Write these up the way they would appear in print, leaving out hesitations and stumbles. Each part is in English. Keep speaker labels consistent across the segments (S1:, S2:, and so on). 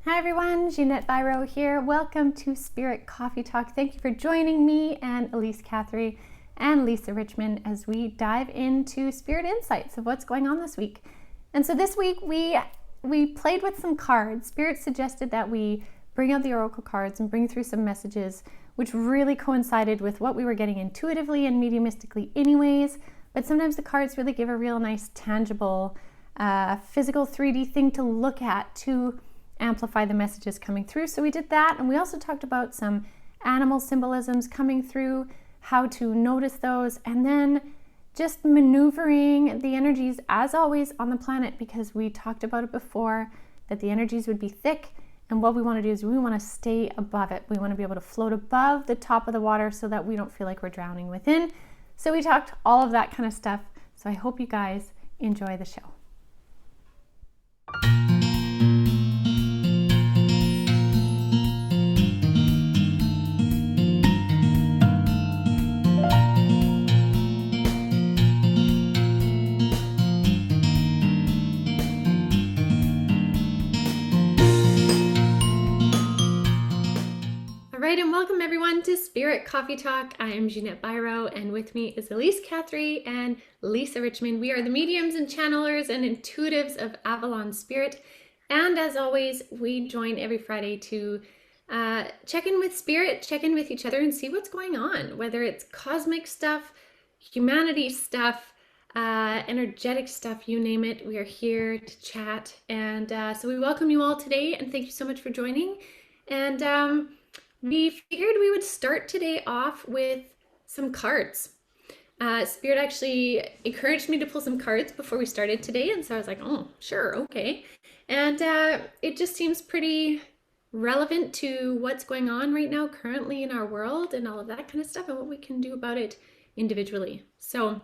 S1: Hi everyone, Ginette here. Welcome to Spirit Coffee Talk. Thank you for joining me and Elyse Catherine and Lisa Richmond as we dive into spirit insights of what's going on this week. And so this week we played with some cards. Spirit suggested that we bring out the oracle cards and bring through some messages, which really coincided with what we were getting intuitively and mediumistically anyways. But sometimes the cards really give a real nice, tangible, physical 3D thing to look at to amplify the messages coming through. So we did that, and we also talked about some animal symbolisms coming through, how to notice those, and then just maneuvering the energies as always on the planet, because we talked about it before that the energies would be thick, and what we want to do is we want to stay above it. We want to be able to float above the top of the water so that we don't feel like we're drowning within. So we talked all of that kind of stuff. So I hope you guys enjoy the show. And welcome everyone to Spirit Coffee Talk. I am Ginette and with me is Elyse Catherine and Lisa Richmond. We are the mediums and channelers and intuitives of Avalon Spirit. And as always, we join every Friday to check in with Spirit, check in with each other and see what's going on, whether it's cosmic stuff, humanity stuff, energetic stuff, you name it. We are here to chat. And so we welcome you all today and thank you so much for joining. And we figured we would start today off with some cards. Spirit actually encouraged me to pull some cards before we started today, and so I was like, oh, sure, okay. And it just seems pretty relevant to what's going on right now currently in our world and all of that kind of stuff and what we can do about it individually. So,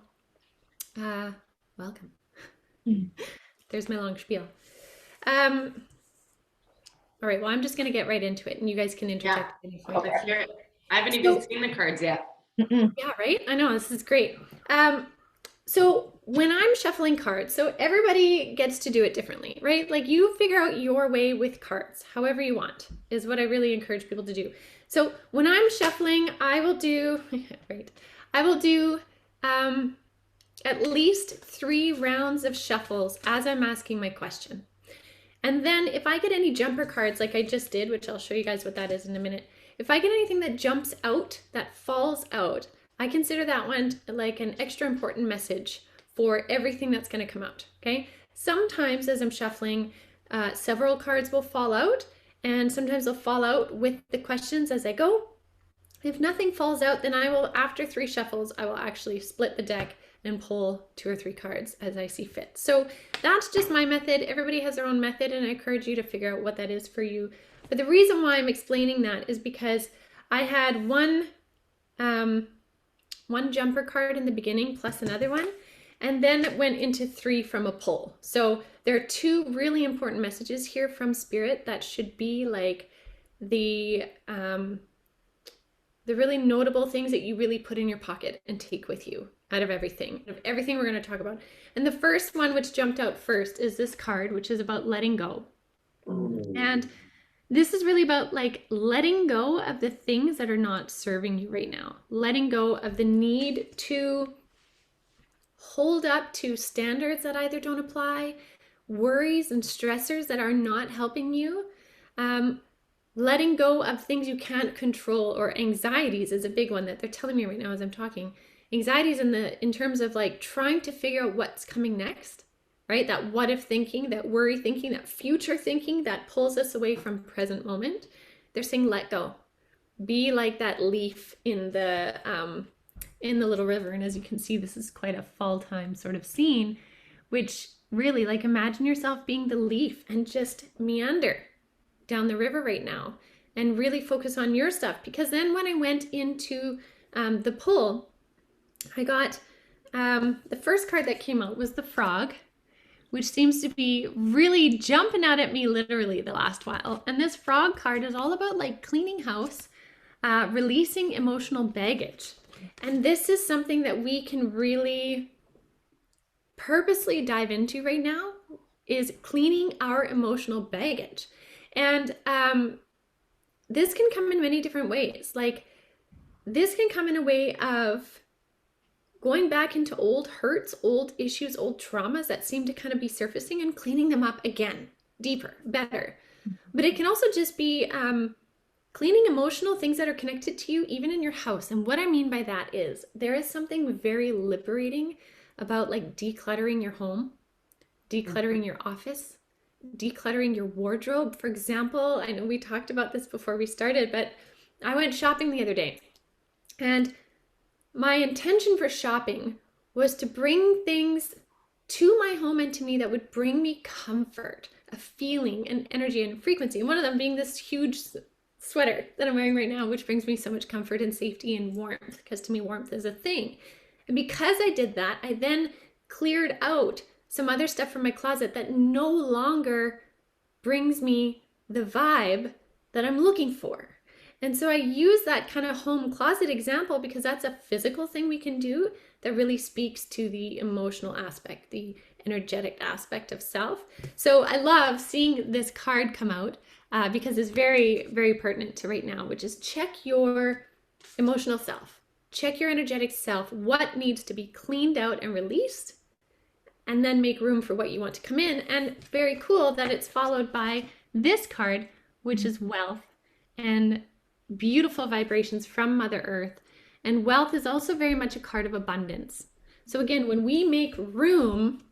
S1: welcome. There's my long spiel. All right, well, I'm just going to get right into it, and you guys can interject.
S2: Yeah. Okay. I haven't even seen the cards yet.
S1: Yeah, right? I know, this is great. So when I'm shuffling cards, so everybody gets to do it differently, right? Like you figure out your way with cards, however you want, is what I really encourage people to do. So when I'm shuffling, I will do, at least 3 rounds of shuffles as I'm asking my question. And then if I get any jumper cards like I just did, which I'll show you guys what that is in a minute, if I get anything that jumps out, that falls out, I consider that one like an extra important message for everything that's going to come out, okay? Sometimes as I'm shuffling, several cards will fall out, and sometimes they'll fall out with the questions as I go. If nothing falls out, then I will, after 3 shuffles, I will actually split the deck and pull 2 or 3 cards as I see fit. So that's just my method. Everybody has their own method, and I encourage you to figure out what that is for you. But the reason why I'm explaining that is because I had one jumper card in the beginning plus another one, and then it went into 3 from a pull. So there are 2 really important messages here from Spirit that should be like the really notable things that you really put in your pocket and take with you out of everything we're going to talk about. And the first one, which jumped out first, is this card, which is about letting go. And this is really about like letting go of the things that are not serving you right now. Letting go of the need to hold up to standards that either don't apply, worries and stressors that are not helping you. Letting go of things you can't control, or anxieties is a big one that they're telling me right now as I'm talking. Anxieties in terms of like trying to figure out what's coming next, right? That what if thinking, that worry thinking, that future thinking that pulls us away from present moment. They're saying let go. Be like that leaf in the little river. And as you can see, this is quite a fall time sort of scene, which really, like, imagine yourself being the leaf and just meander down the river right now and really focus on your stuff. Because then when I went into the pull, I got the first card that came out was the frog, which seems to be really jumping out at me literally the last while. And this frog card is all about like cleaning house, releasing emotional baggage. And this is something that we can really purposely dive into right now, is cleaning our emotional baggage. And this can come in many different ways. Like, this can come in a way of going back into old hurts, old issues, old traumas that seem to kind of be surfacing and cleaning them up again, deeper, better. But it can also just be cleaning emotional things that are connected to you, even in your house. And what I mean by that is there is something very liberating about like decluttering your home, decluttering your office, decluttering your wardrobe. For example, I know we talked about this before we started, but I went shopping the other day, and my intention for shopping was to bring things to my home and to me that would bring me comfort, a feeling, and energy and frequency. And one of them being this huge sweater that I'm wearing right now, which brings me so much comfort and safety and warmth, because to me, warmth is a thing. And because I did that, I then cleared out some other stuff from my closet that no longer brings me the vibe that I'm looking for. And so I use that kind of home closet example because that's a physical thing we can do that really speaks to the emotional aspect, the energetic aspect of self. So I love seeing this card come out because it's very, very pertinent to right now, which is check your emotional self, check your energetic self, what needs to be cleaned out and released, and then make room for what you want to come in. And very cool that it's followed by this card, which is wealth and beautiful vibrations from Mother Earth. And wealth is also very much a card of abundance. So again, when we make room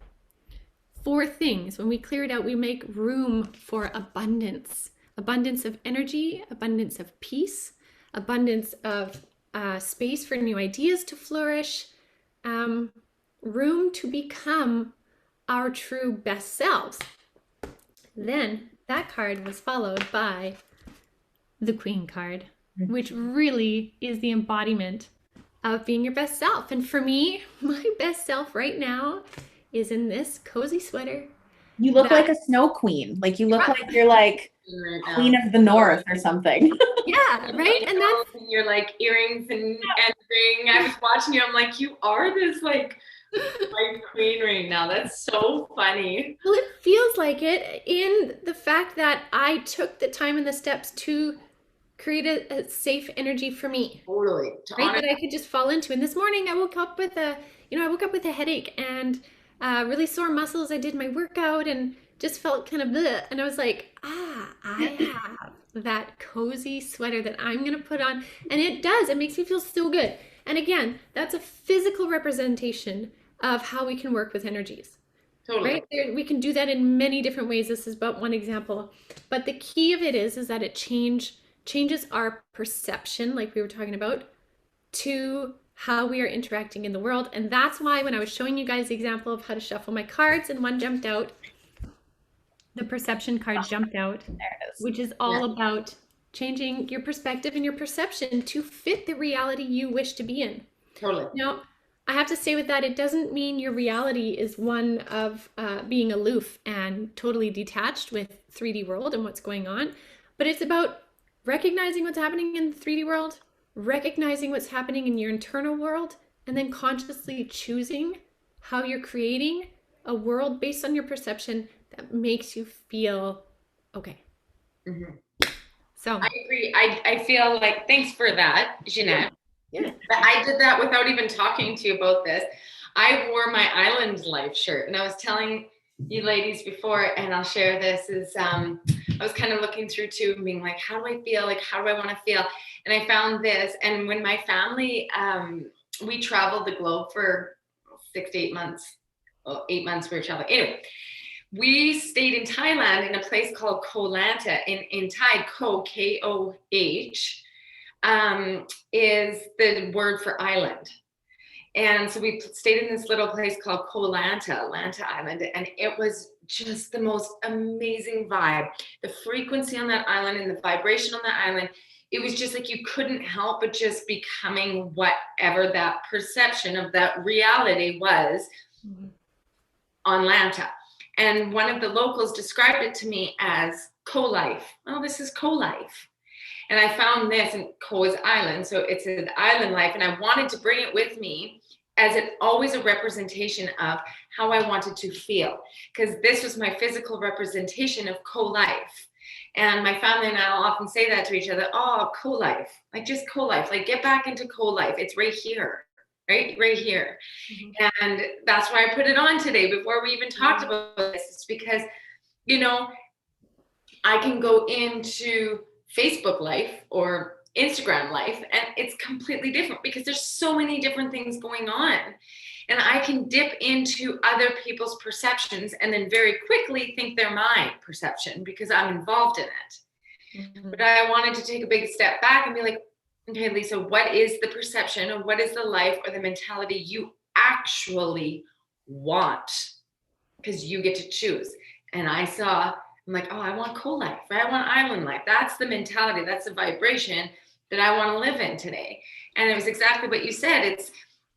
S1: for things, when we clear it out, we make room for abundance, abundance of energy, abundance of peace, abundance of space for new ideas to flourish, room to become our true best selves. Then that card was followed by the Queen card, which really is the embodiment of being your best self. And for me, my best self right now is in this cozy sweater.
S3: You look like a snow queen. Like you look like you're like Queen of the North or something.
S1: Yeah, right. And that's
S2: you're like earrings and ring. I was watching you. I'm like, you are this like white queen right now. That's so funny.
S1: Well, it feels like it in the fact that I took the time and the steps to create a safe energy for me.
S2: Totally.
S1: Right, that I could just fall into. And this morning I woke up with a headache and really sore muscles. I did my workout and just felt kind of bleh. And I was like, I have that cozy sweater that I'm gonna put on. And it does, it makes me feel so good. And again, that's a physical representation of how we can work with energies. Totally. Right? We can do that in many different ways. This is but one example. But the key of it is that it changes our perception, like we were talking about, to how we are interacting in the world. And that's why when I was showing you guys the example of how to shuffle my cards and one jumped out, the perception card jumped out, which is all about changing your perspective and your perception to fit the reality you wish to be in.
S2: Totally.
S1: Now, I have to say with that, it doesn't mean your reality is one of being aloof and totally detached with 3D world and what's going on, but it's about recognizing what's happening in the 3D world, recognizing what's happening in your internal world, and then consciously choosing how you're creating a world based on your perception that makes you feel okay.
S2: Mm-hmm.
S1: So
S2: I agree. I feel like, thanks for that, Ginette.
S1: Yeah.
S2: But I did that without even talking to you about this. I wore my Island Life shirt, and I was telling you ladies before, and I'll share this, is I was kind of looking through too, being like, how do I feel? Like, how do I want to feel? And I found this. And when my family, we traveled the globe for 6 to 8 months. Well, 8 months we were traveling. Anyway, we stayed in Thailand in a place called Koh Lanta. In Thai, Koh, K-O-H, is the word for island. And so we stayed in this little place called Koh Lanta Island, and it was just the most amazing vibe. The frequency on that island and the vibration on that island, it was just like you couldn't help but just becoming whatever that perception of that reality was on Lanta. And one of the locals described it to me as co-life. Oh, this is co-life. And I found this in Koh's Island. So it's an island life. And I wanted to bring it with me as always a representation of how I wanted to feel. Because this was my physical representation of co-life. And my family and I will often say that to each other, oh, co-life, like just co-life, like get back into co-life. It's right here, right here. And that's why I put it on today before we even talked about this. It's because, you know, I can go into Facebook life or Instagram life and it's completely different because there's so many different things going on. And I can dip into other people's perceptions and then very quickly think they're my perception because I'm involved in it. But I wanted to take a big step back and be like, okay, Lisa, what is the perception or what is the life or the mentality you actually want? Because you get to choose. And I'm like, oh, I want co-life, right? I want island life. That's the mentality. That's the vibration that I want to live in today. And it was exactly what you said.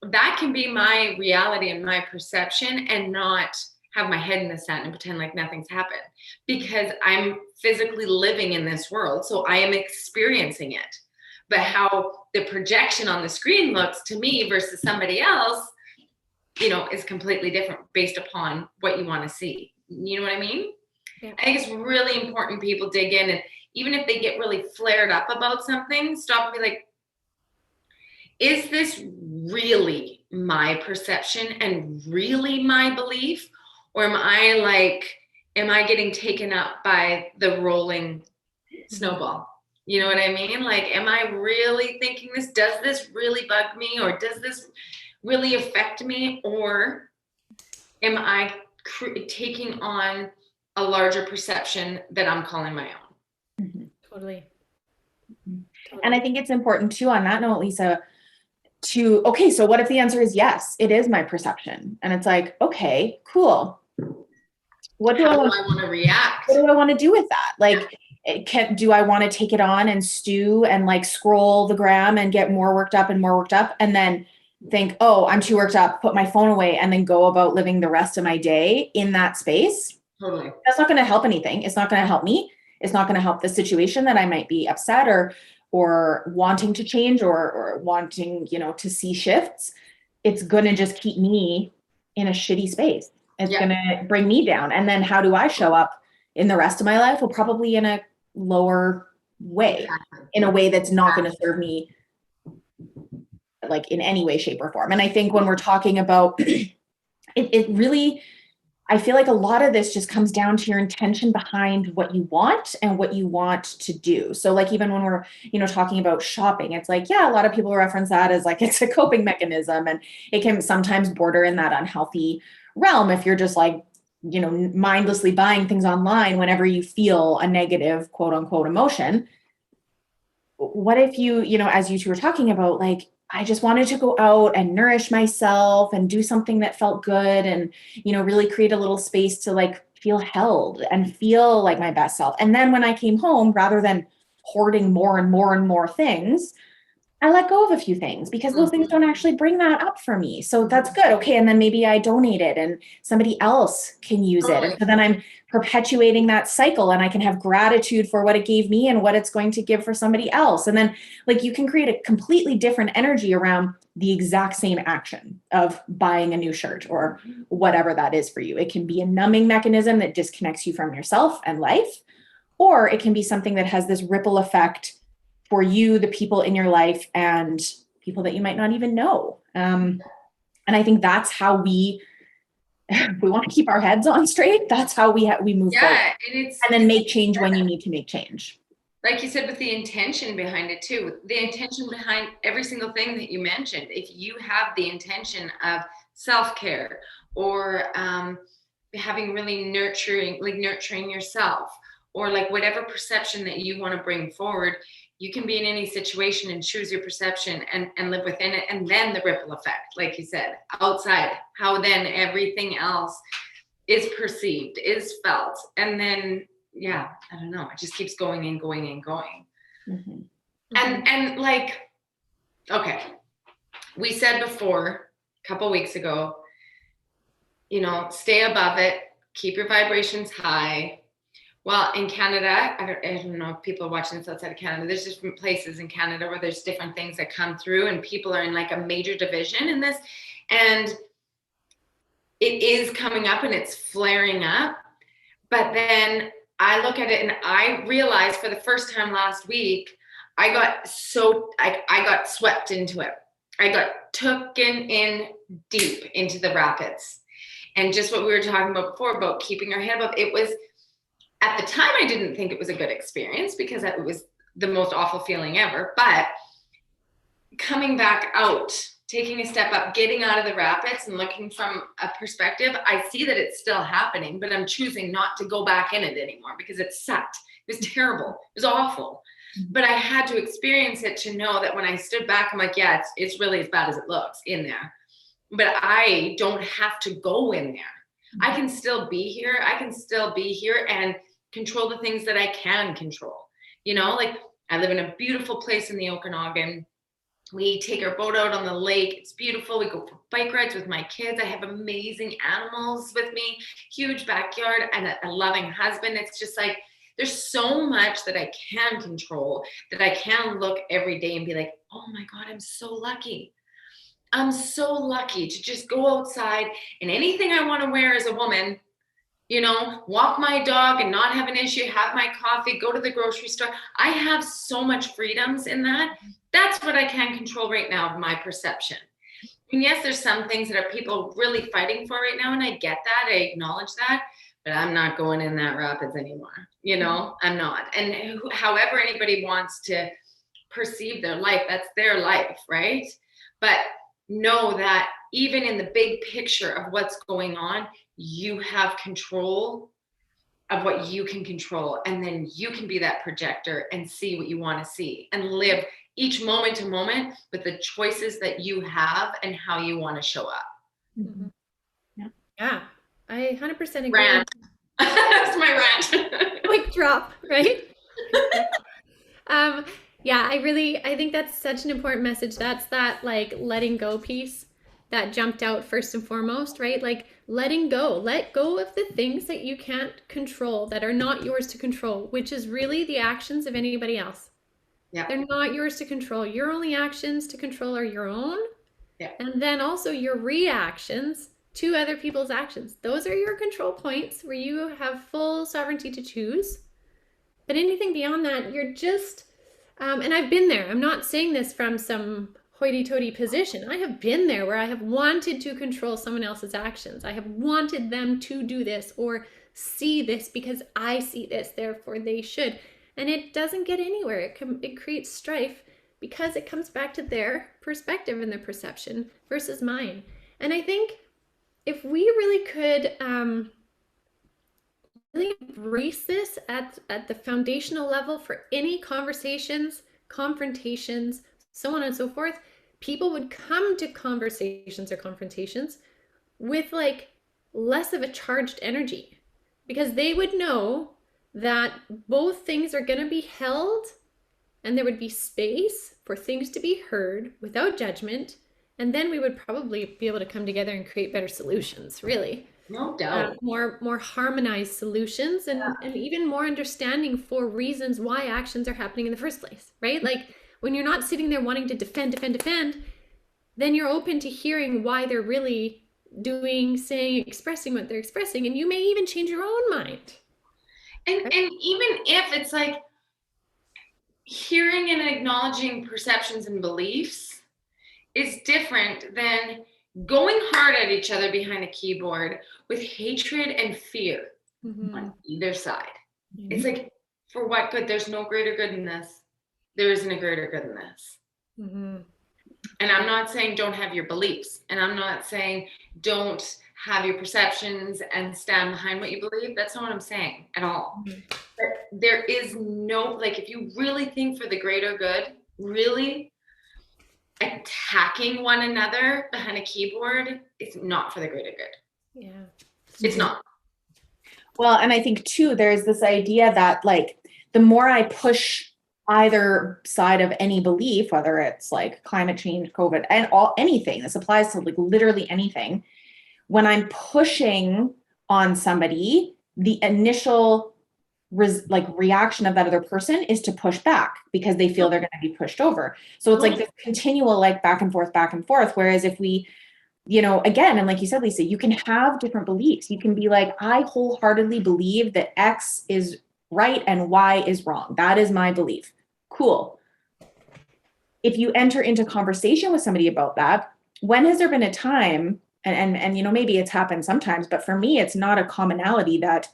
S2: That can be my reality and my perception and not have my head in the sand and pretend like nothing's happened because I'm physically living in this world. So I am experiencing it. But how the projection on the screen looks to me versus somebody else, you know, is completely different based upon what you want to see. You know what I mean? Yeah. I think it's really important people dig in, and even if they get really flared up about something, stop and be like, is this really my perception and really my belief? Or am I getting taken up by the rolling snowball? You know what I mean? Like, am I really thinking this? Does this really bug me? Or does this really affect me? Or am I taking on a larger perception that I'm calling my own?
S1: Mm-hmm. Totally.
S3: And I think it's important too, on that note, Lisa, okay, so what if the answer is yes, it is my perception? And it's like, okay, cool. How do I want to react? What do I want to do with that? Like, do I want to take it on and stew and like scroll the gram and get more worked up and then think, oh, I'm too worked up, put my phone away and then go about living the rest of my day in that space? Totally. That's not going to help anything. It's not going to help me. It's not going to help the situation that I might be upset or wanting to change or wanting, you know, to see shifts. It's going to just keep me in a shitty space. It's going to bring me down. And then how do I show up in the rest of my life? Well, probably in a lower way, in a way that's not going to serve me like in any way, shape or form. And I think when we're talking about it really, I feel like a lot of this just comes down to your intention behind what you want and what you want to do. So like, even when we're, you know, talking about shopping, it's like, yeah, a lot of people reference that as like, it's a coping mechanism, and it can sometimes border in that unhealthy realm. If you're just like, you know, mindlessly buying things online whenever you feel a negative, quote unquote, emotion. What if you know, as you two were talking about, like, I just wanted to go out and nourish myself and do something that felt good and, you know, really create a little space to like feel held and feel like my best self. And then when I came home, rather than hoarding more and more and more things, I let go of a few things because those things don't actually bring that up for me. So that's good. Okay. And then maybe I donate it and somebody else can use it. And so then I'm perpetuating that cycle, and I can have gratitude for what it gave me and what it's going to give for somebody else. And then like, you can create a completely different energy around the exact same action of buying a new shirt or whatever that is for you. It can be a numbing mechanism that disconnects you from yourself and life, or it can be something that has this ripple effect for you, the people in your life, and people that you might not even know. And I think that's how we want to keep our heads on straight. That's how we move forward. And then make change when you need to make change.
S2: Like you said, with the intention behind it too, the intention behind every single thing that you mentioned. If you have the intention of self-care or having really nurturing yourself, or like whatever perception that you want to bring forward, you can be in any situation and choose your perception and live within it. And then the ripple effect, like you said, outside, how then everything else is perceived, is felt. And then, yeah, I don't know, it just keeps going and going and going. Mm-hmm. And like, okay, we said before, a couple of weeks ago, you know, stay above it, keep your vibrations high. Well, in Canada, I don't know if people are watching this outside of Canada, there's different places in Canada where there's different things that come through, and people are in like a major division in this, and it is coming up and it's flaring up. But then I look at it and I realized for the first time last week, I got swept into it. I got taken in deep into the rapids. And just what we were talking about before about keeping our head above, it was, at the time, I didn't think it was a good experience because it was the most awful feeling ever. But coming back out, taking a step up, getting out of the rapids and looking from a perspective, I see that it's still happening, but I'm choosing not to go back in it anymore because it sucked. It was terrible. It was awful. But I had to experience it to know that when I stood back, I'm like, yeah, it's really as bad as it looks in there. But I don't have to go in there. I can still be here. I can still be here and control the things that I can control. You know, like I live in a beautiful place in the Okanagan. We take our boat out on the lake. It's beautiful. We go for bike rides with my kids. I have amazing animals with me, huge backyard, and a loving husband. It's just like, there's so much that I can control, that I can look every day and be like, oh my God, I'm so lucky. I'm so lucky to just go outside and anything I want to wear as a woman, you know, walk my dog and not have an issue, have my coffee, go to the grocery store. I have so much freedoms in that. That's what I can control right now, my perception. And yes, there's some things that are people really fighting for right now. And I get that. I acknowledge that. But I'm not going in that rapids anymore. You know, I'm not. And however anybody wants to perceive their life, that's their life, right? But know that even in the big picture of what's going on, you have control of what you can control. And then you can be that projector and see what you want to see and live each moment to moment with the choices that you have and how you want to show up.
S1: Mm-hmm. Yeah, I 100% agree.
S2: Rant. That's my rant.
S1: Quick drop, right? Yeah, I think that's such an important message. That's that like letting go piece that jumped out first and foremost, right? Like letting go, let go of the things that you can't control, that are not yours to control, which is really the actions of anybody else. Yeah. They're not yours to control. Your only actions to control are your own. Yeah. And then also your reactions to other people's actions. Those are your control points where you have full sovereignty to choose. But anything beyond that, you're just, and I've been there. I'm not saying this from some hoity-toity position. I have been there where I have wanted to control someone else's actions. I have wanted them to do this or see this because I see this, therefore they should. And it doesn't get anywhere. It creates strife because it comes back to their perspective and their perception versus mine. And I think if we really could really embrace this at the foundational level for any conversations, confrontations, so on and so forth, people would come to conversations or confrontations with like less of a charged energy because they would know that both things are going to be held and there would be space for things to be heard without judgment. And then we would probably be able to come together and create better solutions, really.
S2: No doubt.
S1: More harmonized solutions and even more understanding for reasons why actions are happening in the first place, right? Like when you're not sitting there wanting to defend, then you're open to hearing why they're really doing, saying, expressing what they're expressing. And you may even change your own mind.
S2: And even if it's like hearing and acknowledging perceptions and beliefs is different than going hard at each other behind a keyboard with hatred and fear on either side. Mm-hmm. It's like, for what good? There's no greater good in this. There isn't a greater good in this. Mm-hmm. And I'm not saying don't have your beliefs. And I'm not saying don't have your perceptions and stand behind what you believe. That's not what I'm saying at all. Mm-hmm. But there is no, like, if you really think for the greater good, really attacking one another behind a keyboard is not for the greater good. Yeah. It's not.
S3: Well, and I think too, there's this idea that like, the more I push either side of any belief, whether it's like climate change, COVID, and anything, this applies to like literally anything. When I'm pushing on somebody, the initial reaction of that other person is to push back because they feel they're going to be pushed over. So it's like this continual like back and forth. Whereas if we, you know, again, and like you said, Lisa, you can have different beliefs. You can be like, I wholeheartedly believe that X is right and Y is wrong. That is my belief. Cool. If you enter into conversation with somebody about that, when has there been a time, and you know, maybe it's happened sometimes, but for me, it's not a commonality that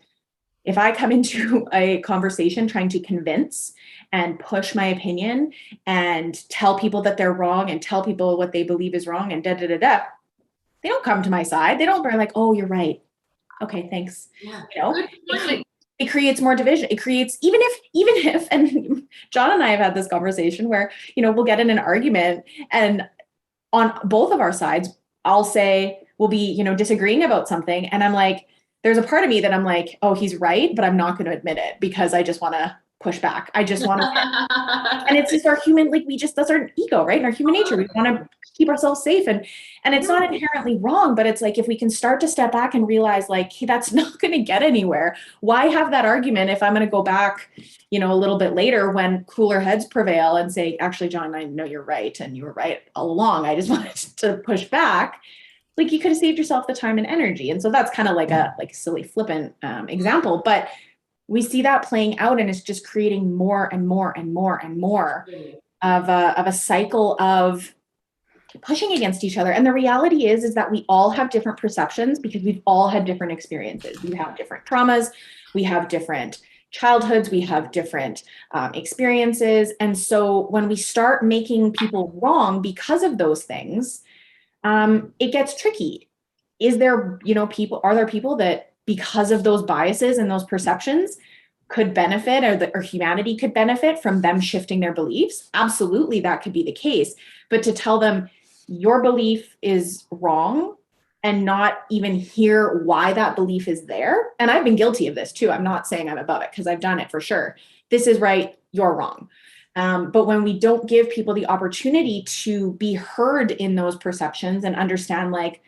S3: if I come into a conversation trying to convince and push my opinion and tell people that they're wrong and tell people what they believe is wrong and they don't come to my side. They don't be like, oh, you're right. Okay, thanks.
S2: Yeah.
S3: You know,
S2: Good point.
S3: it creates more division. It creates, even if, and John and I have had this conversation where, you know, we'll get in an argument and on both of our sides, I'll say, we'll be, you know, disagreeing about something. And I'm like, there's a part of me that I'm like, oh, he's right, but I'm not going to admit it because I just want to push back. I just want to, and it's just our human, like that's our ego, right? And our human nature. We want to keep ourselves safe. And it's not inherently wrong, but it's like, if we can start to step back and realize like, hey, that's not going to get anywhere. Why have that argument if I'm going to go back, you know, a little bit later when cooler heads prevail and say, actually, John, I know you're right. And you were right all along. I just wanted to push back. Like, you could have saved yourself the time and energy. And so that's kind of like a silly flippant example, but we see that playing out, and it's just creating more and more and more and more of a cycle of pushing against each other. And the reality is that we all have different perceptions because we've all had different experiences. We have different traumas, we have different childhoods, we have different experiences. And so when we start making people wrong because of those things, it gets tricky. Is there, you know, are there people that because of those biases and those perceptions could benefit, or humanity could benefit from them shifting their beliefs? Absolutely, that could be the case. But to tell them your belief is wrong and not even hear why that belief is there. And I've been guilty of this too. I'm not saying I'm above it because I've done it for sure. This is right, you're wrong. But when we don't give people the opportunity to be heard in those perceptions and understand, like,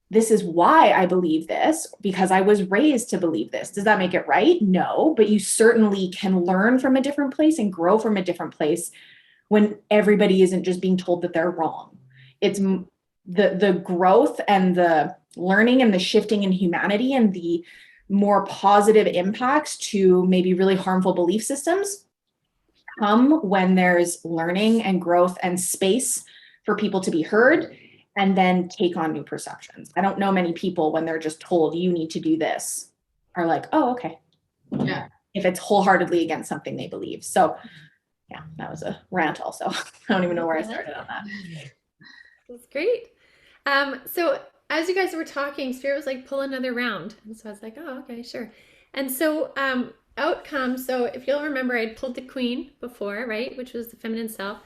S3: this is why I believe this, because I was raised to believe this. Does that make it right? No, but you certainly can learn from a different place and grow from a different place when everybody isn't just being told that they're wrong. It's the growth and the learning and the shifting in humanity and the more positive impacts to maybe really harmful belief systems come when there's learning and growth and space for people to be heard and then take on new perceptions. I don't know many people when they're just told you need to do this are like, oh, okay.
S2: Yeah.
S3: If it's wholeheartedly against something they believe. So yeah, that was a rant also. I don't even know where I started on that.
S1: That's great. So as you guys were talking, Spirit was like, pull another round. And so I was like, oh, okay, sure. And so outcome, so if you'll remember, I'd pulled the Queen before, right? Which was the feminine self.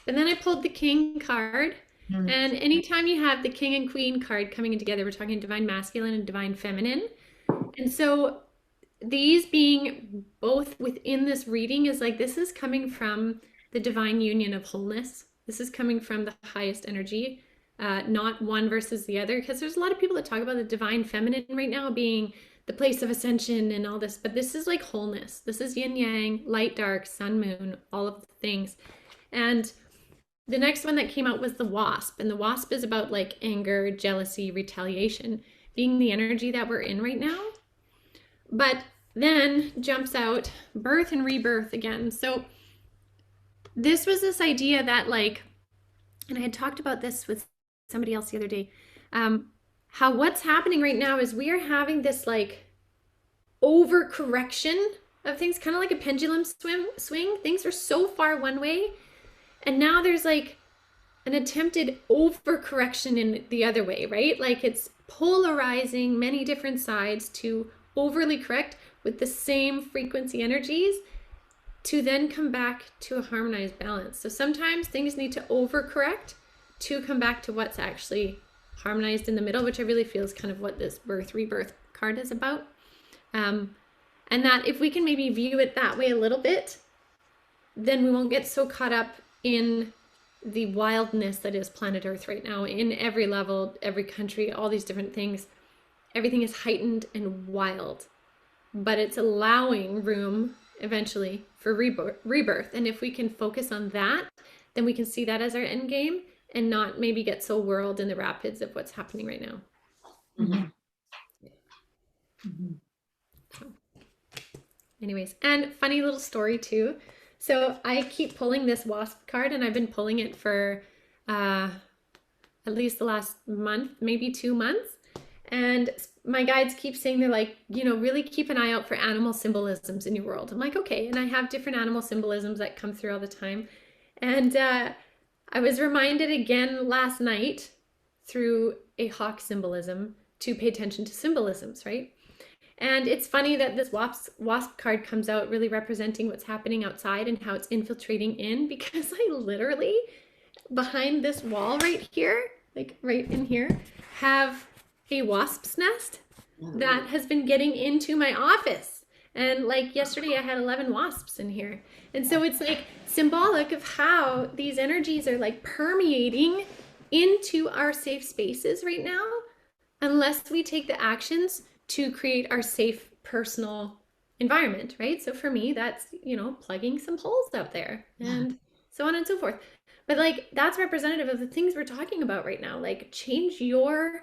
S1: And then I pulled the King card. Mm-hmm. And anytime you have the King and Queen card coming in together, we're talking divine masculine and divine feminine. And so these being both within this reading is like, this is coming from the divine union of wholeness. This is coming from the highest energy, not one versus the other, because there's a lot of people that talk about the divine feminine right now being the place of ascension and all this, but this is like wholeness. This is yin yang, light, dark, sun, moon, all of the things. And the next one that came out was the Wasp, and the Wasp is about like anger, jealousy, retaliation, being the energy that we're in right now. But then jumps out birth and rebirth again. So this was this idea that, like, and I had talked about this with somebody else the other day, how what's happening right now is we are having this like overcorrection of things, kind of like a pendulum swing. Things are so far one way, and now there's like an attempted overcorrection in the other way, right? Like it's polarizing many different sides to overly correct with the same frequency energies to then come back to a harmonized balance. So sometimes things need to overcorrect to come back to what's actually harmonized in the middle, which I really feel is kind of what this birth rebirth card is about. And that if we can maybe view it that way a little bit, then we won't get so caught up in the wildness that is planet Earth right now in every level, every country, all these different things. Everything is heightened and wild, but it's allowing room eventually for rebirth. And if we can focus on that, then we can see that as our end game and not maybe get so whirled in the rapids of what's happening right now.
S3: Mm-hmm. Mm-hmm.
S1: Anyways, and funny little story too. So I keep pulling this wasp card, and I've been pulling it for at least the last month, maybe 2 months. And my guides keep saying, they're like, really keep an eye out for animal symbolisms in your world. I'm like, okay. And I have different animal symbolisms that come through all the time. And I was reminded again last night through a hawk symbolism to pay attention to symbolisms, right? And it's funny that this wasp card comes out really representing what's happening outside and how it's infiltrating in, because I literally, behind this wall right here, like right in here, have a wasp's nest that has been getting into my office. And like yesterday, I had 11 wasps in here. And so it's like symbolic of how these energies are like permeating into our safe spaces right now, unless we take the actions to create our safe personal environment, right? So for me, that's, plugging some holes out there and so on and so forth. But like, that's representative of the things we're talking about right now. Like, change your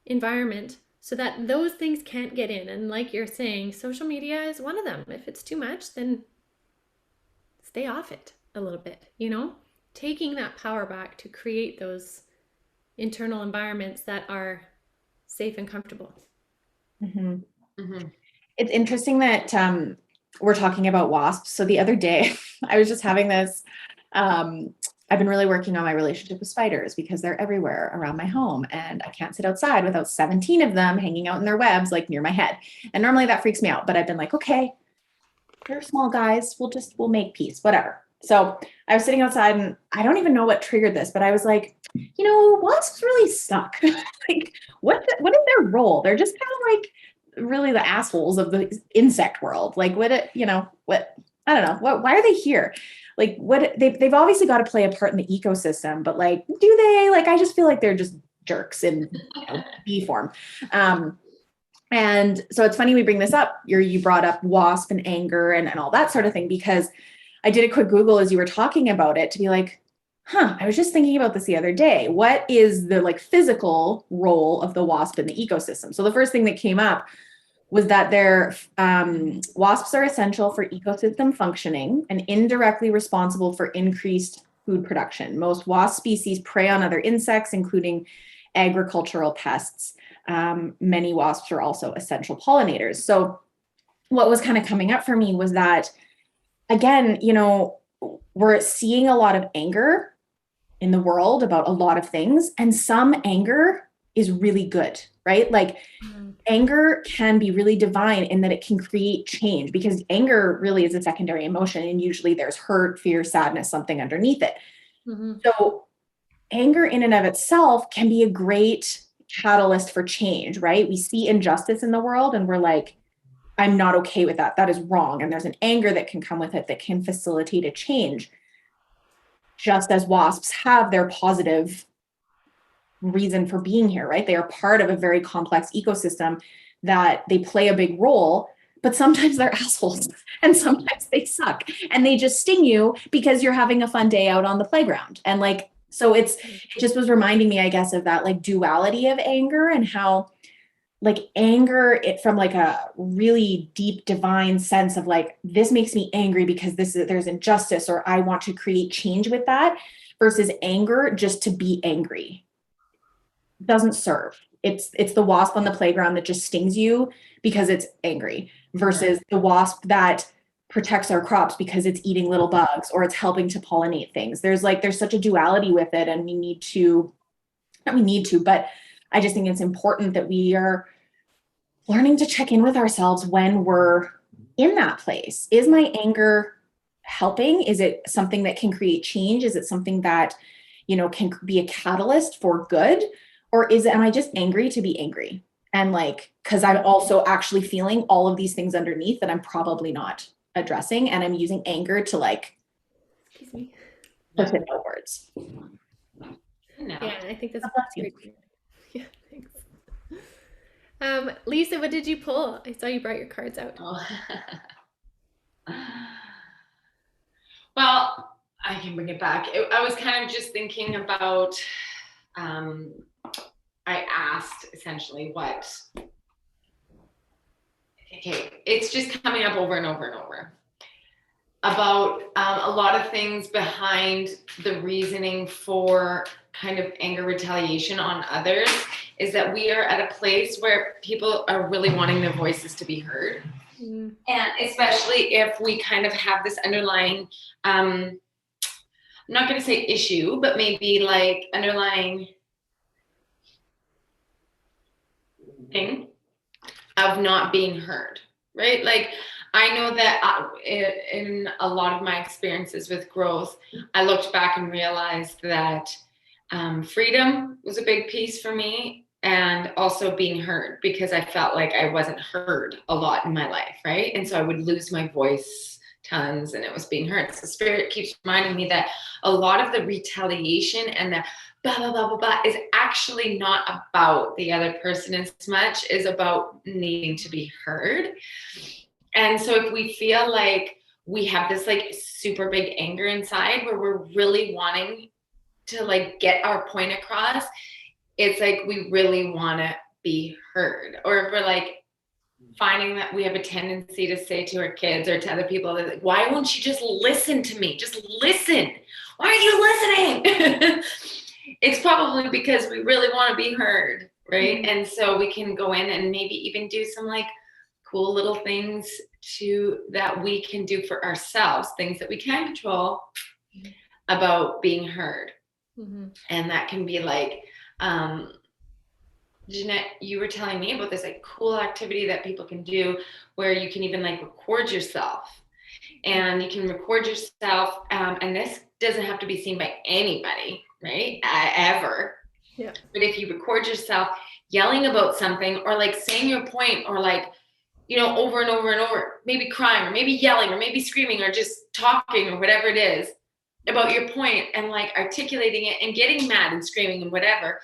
S1: environment so that those things can't get in. And like you're saying, social media is one of them. If it's too much, then stay off it a little bit, taking that power back to create those internal environments that are safe and comfortable.
S3: It's interesting that we're talking about wasps. So the other day, I was just having this, I've been really working on my relationship with spiders because they're everywhere around my home, and I can't sit outside without 17 of them hanging out in their webs like near my head. And normally that freaks me out, but I've been like, okay, they're small guys. We'll make peace, whatever. So I was sitting outside, and I don't even know what triggered this, but I was like, wasps really suck. Like, what is their role? They're just kind of like really the assholes of the insect world. Like, I don't know, why are they here? Like, they've obviously got to play a part in the ecosystem, but like, do they? Like, I just feel like they're just jerks in bee form. And so it's funny we bring this up. You brought up wasp and anger and all that sort of thing, because I did a quick Google as you were talking about it to be like, I was just thinking about this the other day. What is the like physical role of the wasp in the ecosystem? So the first thing that came up was that wasps are essential for ecosystem functioning and indirectly responsible for increased food production. Most wasp species prey on other insects, including agricultural pests. Many wasps are also essential pollinators. So what was kind of coming up for me was that, again, we're seeing a lot of anger in the world about a lot of things, and some anger is really good, right? Like, anger can be really divine in that it can create change, because anger really is a secondary emotion, and usually there's hurt, fear, sadness, something underneath it. So anger in and of itself can be a great catalyst for change, right? We see injustice in the world and we're like, I'm not okay with that. That is wrong. And there's an anger that can come with it that can facilitate a change. Just as wasps have their positive reason for being here, right? They are part of a very complex ecosystem that they play a big role, but sometimes they're assholes and sometimes they suck and they just sting you because you're having a fun day out on the playground. And like, so it just was reminding me, I guess, of that like duality of anger, and how like anger, it from like a really deep divine sense of like, this makes me angry because there's injustice, or I want to create change with that, versus anger just to be angry. Doesn't serve. It's the wasp on the playground that just stings you because it's angry, versus the wasp that protects our crops because it's eating little bugs or it's helping to pollinate things. There's such a duality with it, and but I just think it's important that we are learning to check in with ourselves when we're in that place. Is my anger helping? Is it something that can create change? Is it something that, can be a catalyst for good? Or am I just angry to be angry? And like, because I'm also actually feeling all of these things underneath that I'm probably not addressing. And I'm using anger to like,
S1: Excuse me.
S3: push it outwards.
S2: No.
S1: Yeah, I think that's
S3: God bless you.
S1: great. Yeah, thanks. Lisa, what did you pull? I saw you brought your cards out.
S2: Oh. Well, I can bring it back. I was kind of just thinking about, I asked essentially what Okay, it's just coming up over and over and over about a lot of things behind the reasoning for kind of anger retaliation on others is that we are at a place where people are really wanting their voices to be heard. And especially if we kind of have this underlying, I'm not going to say issue, but maybe like underlying thing of not being heard, right? Like, I know that in a lot of my experiences with growth, I looked back and realized that freedom was a big piece for me, and also being heard, because I felt like I wasn't heard a lot in my life, right? And so I would lose my voice tons, and it was being heard. So Spirit keeps reminding me that a lot of the retaliation and the blah, blah, blah, blah, blah is actually not about the other person as much as about needing to be heard. And so if we feel like we have this like super big anger inside where we're really wanting to like get our point across, it's like we really want to be heard. Or if we're like finding that we have a tendency to say to our kids or to other people, like, why won't you just listen to me? Just listen. Why aren't you listening? It's probably because we really want to be heard, right? And so we can go in and maybe even do some like cool little things that we can do for ourselves, things that we can control about being heard. And that can be like, Ginette, you were telling me about this like cool activity that people can do where you can even like record yourself, and you can record yourself, and this doesn't have to be seen by anybody, right? Ever.
S1: Yeah.
S2: But if you record yourself yelling about something, or like saying your point, or like, you know, over and over and over, maybe crying, or maybe yelling, or maybe screaming, or just talking, or whatever it is about your point, and like articulating it and getting mad and screaming and whatever,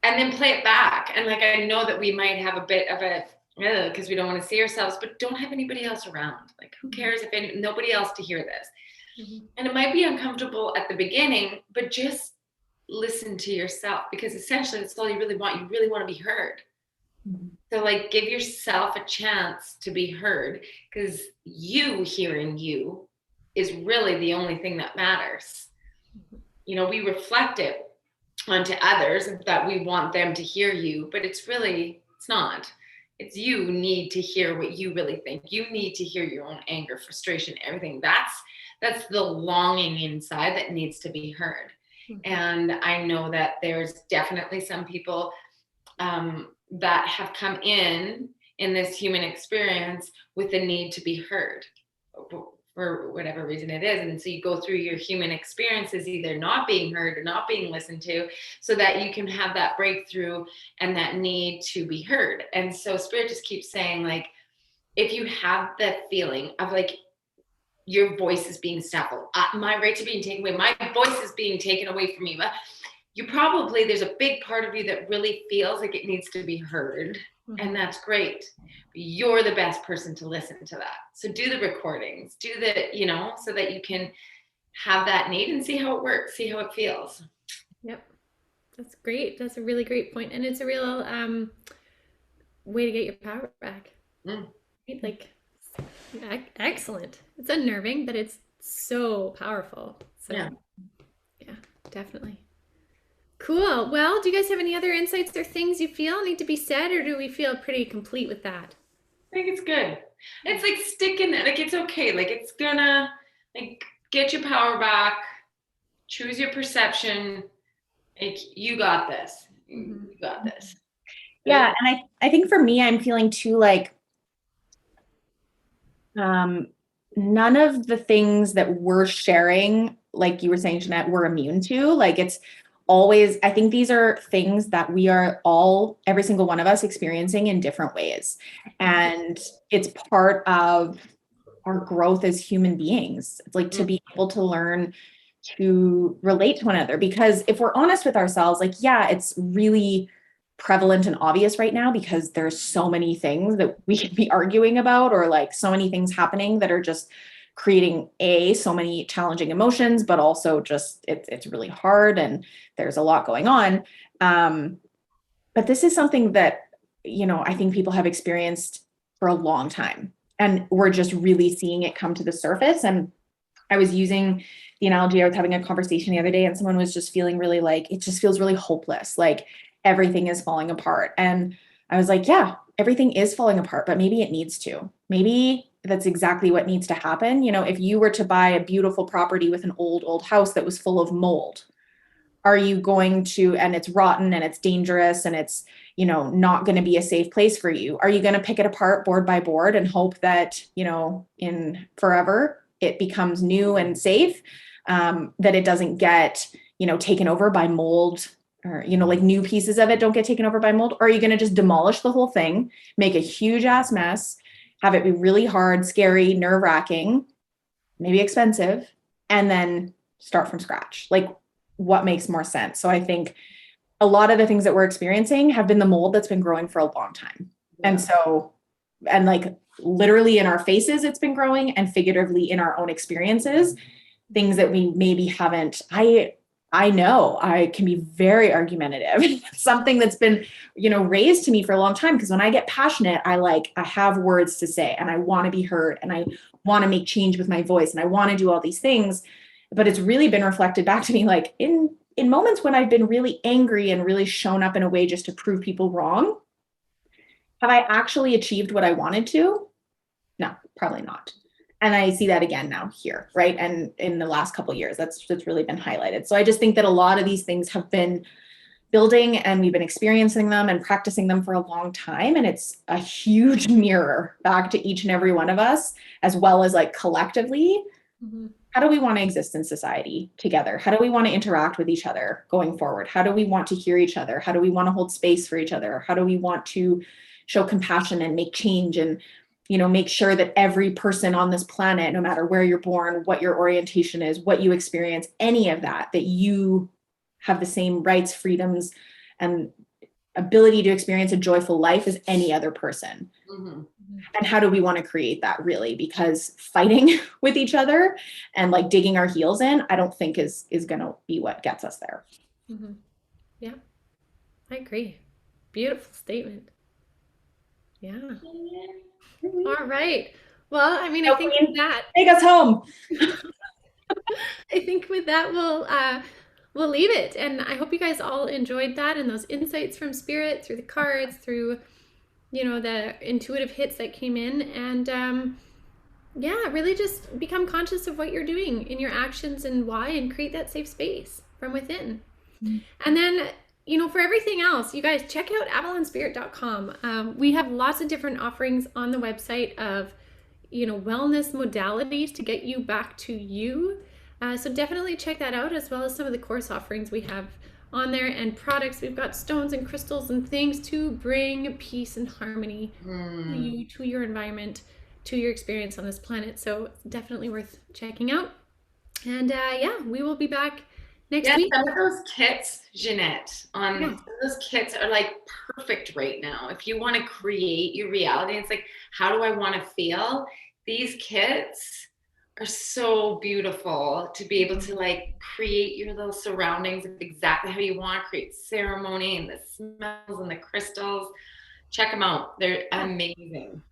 S2: and then play it back. And like, I know that we might have a bit of a, because we don't want to see ourselves, but don't have anybody else around. Like, who cares if nobody else to hear this? And it might be uncomfortable at the beginning, but just listen to yourself, because essentially that's all you really want. You really want to be heard. So like, give yourself a chance to be heard, because you hearing you is really the only thing that matters. You know, we reflect it onto others that we want them to hear you, but it's not. It's you need to hear what you really think. You need to hear your own anger, frustration, everything. That's the longing inside that needs to be heard. And I know that there's definitely some people that have come in this human experience with the need to be heard for whatever reason it is. And so you go through your human experiences either not being heard or not being listened to, so that you can have that breakthrough and that need to be heard. And so Spirit just keeps saying, like, if you have that feeling of like your voice is being stifled, my rights are being taken away, my voice is being taken away from me, but there's a big part of you that really feels like it needs to be heard. And that's great. You're the best person to listen to that. So do the recordings, do the, you know, so that you can have that need and see how it works, see how it feels.
S1: Yep. That's great. That's a really great point. And it's a real way to get your power back. Right? Like, excellent. It's unnerving, but it's so powerful. So yeah, definitely. Cool. Well, do you guys have any other insights or things you feel need to be said, or do we feel pretty complete with that?
S2: I think it's good. It's like sticking it. Like, it's okay. Like, it's gonna like get your power back. Choose your perception. Like, you got this. You got this.
S3: Yeah, and I think for me, I'm feeling too like none of the things that we're sharing, like you were saying, Ginette, we're immune to. Like, it's always, I think these are things that we are all, every single one of us, experiencing in different ways. And it's part of our growth as human beings. It's like to be able to learn to relate to one another, because if we're honest with ourselves, like, yeah, it's really prevalent and obvious right now because there's so many things that we could be arguing about, or like so many things happening that are just creating so many challenging emotions, but also just it's really hard and there's a lot going on. But this is something that, you know, I think people have experienced for a long time. And we're just really seeing it come to the surface. And I was using the analogy, I was having a conversation the other day and someone was just feeling really like, it just feels really hopeless. Like everything is falling apart. And I was like, yeah, everything is falling apart, but maybe it needs to. Maybe that's exactly what needs to happen. You know, if you were to buy a beautiful property with an old house that was full of mold, are you going to, and it's rotten and it's dangerous and it's, you know, not going to be a safe place for you? Are you going to pick it apart board by board and hope that, you know, in forever it becomes new and safe, that it doesn't get, you know, taken over by mold, or, you know, like new pieces of it don't get taken over by mold? Or are you going to just demolish the whole thing, make a huge ass mess, have it be really hard, scary, nerve-wracking, maybe expensive, and then start from scratch? Like, what makes more sense? So I think a lot of the things that we're experiencing have been the mold that's been growing for a long time. Yeah. And so, and like literally in our faces, it's been growing, and figuratively in our own experiences, things that we maybe haven't, I know I can be very argumentative. Something that's been, you know, raised to me for a long time, because when I get passionate, I have words to say and I want to be heard and I want to make change with my voice and I want to do all these things. But it's really been reflected back to me, like in moments when I've been really angry and really shown up in a way just to prove people wrong. Have I actually achieved what I wanted to? No, probably not. And I see that again now here, right? And in the last couple of years, that's really been highlighted. So I just think that a lot of these things have been building and we've been experiencing them and practicing them for a long time. And it's a huge mirror back to each and every one of us, as well as like collectively. Mm-hmm. How do we want to exist in society together? How do we want to interact with each other going forward? How do we want to hear each other? How do we want to hold space for each other? How do we want to show compassion and make change and, you know, make sure that every person on this planet, no matter where you're born, what your orientation is, what you experience, any of that, that you have the same rights, freedoms, and ability to experience a joyful life as any other person. Mm-hmm. And how do we want to create that, really? Because fighting with each other and like digging our heels in, I don't think is going to be what gets us there.
S1: Mm-hmm. Yeah, I agree. Beautiful statement. Yeah. All right. Well, I mean, I think with that,
S3: take us home.
S1: I think with that, we'll leave it. And I hope you guys all enjoyed that and those insights from Spirit through the cards, through, you know, the intuitive hits that came in. And yeah, really just become conscious of what you're doing in your actions and why, and create that safe space from within. Mm-hmm. And then, you know, for everything else, you guys check out avalonspirit.com. We have lots of different offerings on the website of, you know, wellness modalities to get you back to you. So definitely check that out, as well as some of the course offerings we have on there and products. We've got stones and crystals and things to bring peace and harmony to you, to your environment, to your experience on this planet. So definitely worth checking out. And yeah, we will be back next week.
S2: Some of those kits, Ginette, some of those kits are like perfect right now. If you want to create your reality, it's like, how do I want to feel? These kits are so beautiful to be able to like create your little surroundings of exactly how you want, create ceremony and the smells and the crystals. Check them out. They're amazing.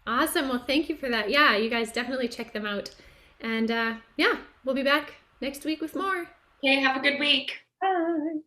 S1: Awesome. Well, thank you for that. Yeah, you guys definitely check them out. And yeah, we'll be back next week with more.
S2: Okay, have a good week.
S3: Bye.